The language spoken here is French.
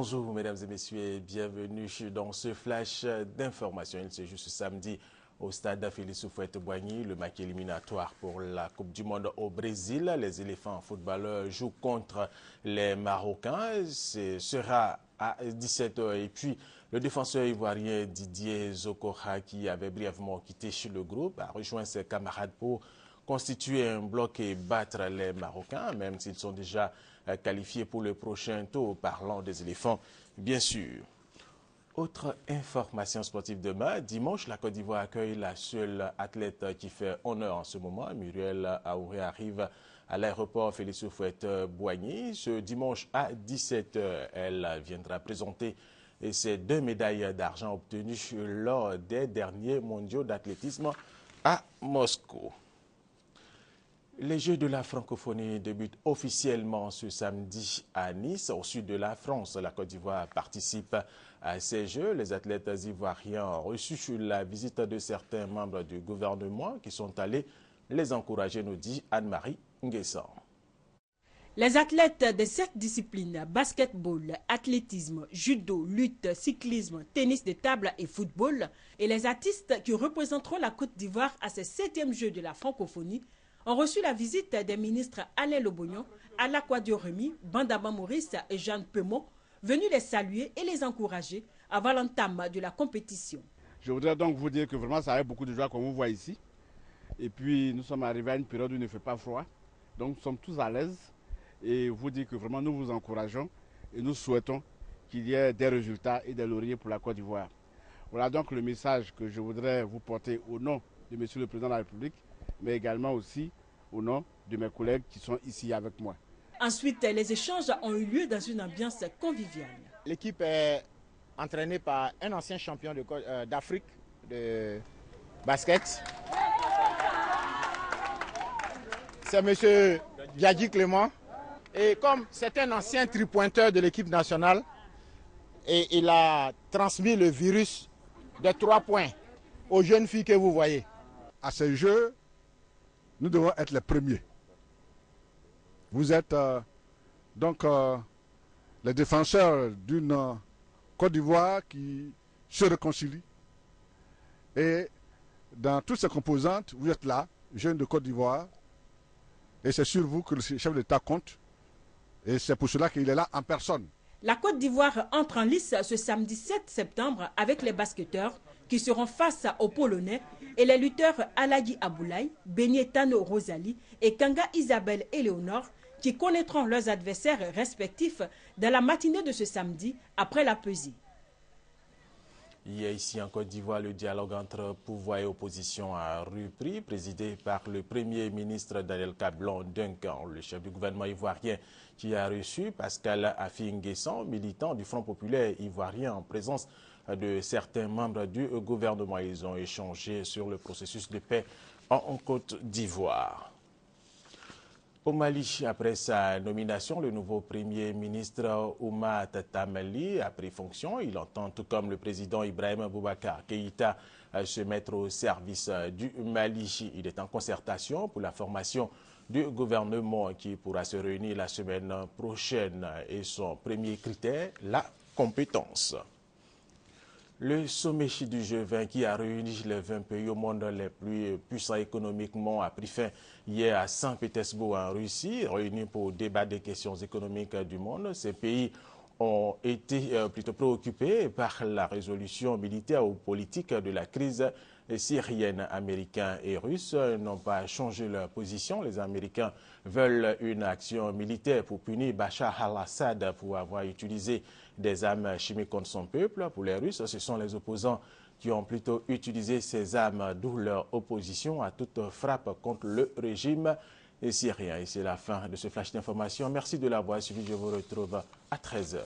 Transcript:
Bonjour mesdames et messieurs et bienvenue dans ce flash d'information. Il se joue ce samedi au stade Félix Houphouët-Boigny, le match éliminatoire pour la Coupe du Monde au Brésil. Les éléphants footballeurs jouent contre les Marocains. Ce sera à 17h. Et puis, le défenseur ivoirien Didier Zokora, qui avait brièvement quitté le groupe, a rejoint ses camarades pour constituer un bloc et battre les Marocains, même s'ils sont déjà qualifiés pour le prochain tour, parlant des éléphants, bien sûr. Autre information sportive demain, dimanche, la Côte d'Ivoire accueille la seule athlète qui fait honneur en ce moment. Muriel Aouré arrive à l'aéroport Félix Houphouët-Boigny. Ce dimanche à 17h, elle viendra présenter ses 2 médailles d'argent obtenues lors des derniers mondiaux d'athlétisme à Moscou. Les Jeux de la francophonie débutent officiellement ce samedi à Nice, au sud de la France. La Côte d'Ivoire participe à ces Jeux. Les athlètes ivoiriens ont reçu la visite de certains membres du gouvernement qui sont allés les encourager, nous dit Anne-Marie Nguessan. Les athlètes de 7 disciplines, basketball, athlétisme, judo, lutte, cyclisme, tennis de table et football, et les artistes qui représenteront la Côte d'Ivoire à ces 7e Jeux de la francophonie, ont reçu la visite des ministres Alain Lobognon, Alakwa Dioremi, Bandaba Maurice et Jeanne Pemot, venus les saluer et les encourager avant l'entame de la compétition. Je voudrais donc vous dire que vraiment ça a beaucoup de joie comme vous voyez ici. Et puis nous sommes arrivés à une période où il ne fait pas froid. Donc nous sommes tous à l'aise et vous dire que vraiment nous vous encourageons et nous souhaitons qu'il y ait des résultats et des lauriers pour la Côte d'Ivoire. Voilà donc le message que je voudrais vous porter au nom de Monsieur le Président de la République, mais également aussi au nom de mes collègues qui sont ici avec moi. Ensuite, les échanges ont eu lieu dans une ambiance conviviale. L'équipe est entraînée par un ancien champion d'Afrique de basket. C'est M. Biagui Clément. Et comme c'est un ancien tripointeur de l'équipe nationale, et il a transmis le virus des 3 points aux jeunes filles que vous voyez. À ces Jeux, nous devons être les premiers. Vous êtes donc les défenseurs d'une Côte d'Ivoire qui se réconcilie. Et dans toutes ces composantes, vous êtes là, jeunes de Côte d'Ivoire. Et c'est sur vous que le chef d'État compte. Et c'est pour cela qu'il est là en personne. La Côte d'Ivoire entre en lice ce samedi 7 septembre avec les basketteurs qui seront face aux Polonais et les lutteurs Alagi Aboulaye, Beignet Tano Rosalie et Kanga Isabelle Éléonore qui connaîtront leurs adversaires respectifs dans la matinée de ce samedi après la pesée. Il y a ici en Côte d'Ivoire le dialogue entre pouvoir et opposition a repris, présidé par le Premier ministre Daniel Kablan Duncan, le chef du gouvernement ivoirien qui a reçu Pascal Affi Nguessan, militant du Front populaire ivoirien en présence de certains membres du gouvernement. Ils ont échangé sur le processus de paix en Côte d'Ivoire. Au Mali, après sa nomination, le nouveau Premier ministre Ouma Tatamali a pris fonction. Il entend, tout comme le président Ibrahim Boubacar Keïta, se mettre au service du Mali. Il est en concertation pour la formation du gouvernement qui pourra se réunir la semaine prochaine. Et son premier critère, la compétence. Le sommet du G20 qui a réuni les 20 pays au monde les plus puissants économiquement a pris fin hier à Saint-Pétersbourg en Russie, réunis pour débattre des questions économiques du monde. Ces pays ont été plutôt préoccupés par la résolution militaire ou politique de la crise syrienne. Américains et Russes n'ont pas changé leur position. Les Américains veulent une action militaire pour punir Bachar al-Assad pour avoir utilisé des armes chimiques contre son peuple. Pour les Russes, ce sont les opposants qui ont plutôt utilisé ces armes, d'où leur opposition à toute frappe contre le régime syrien. Et c'est la fin de ce flash d'information. Merci de l'avoir suivi. Je vous retrouve à 13h.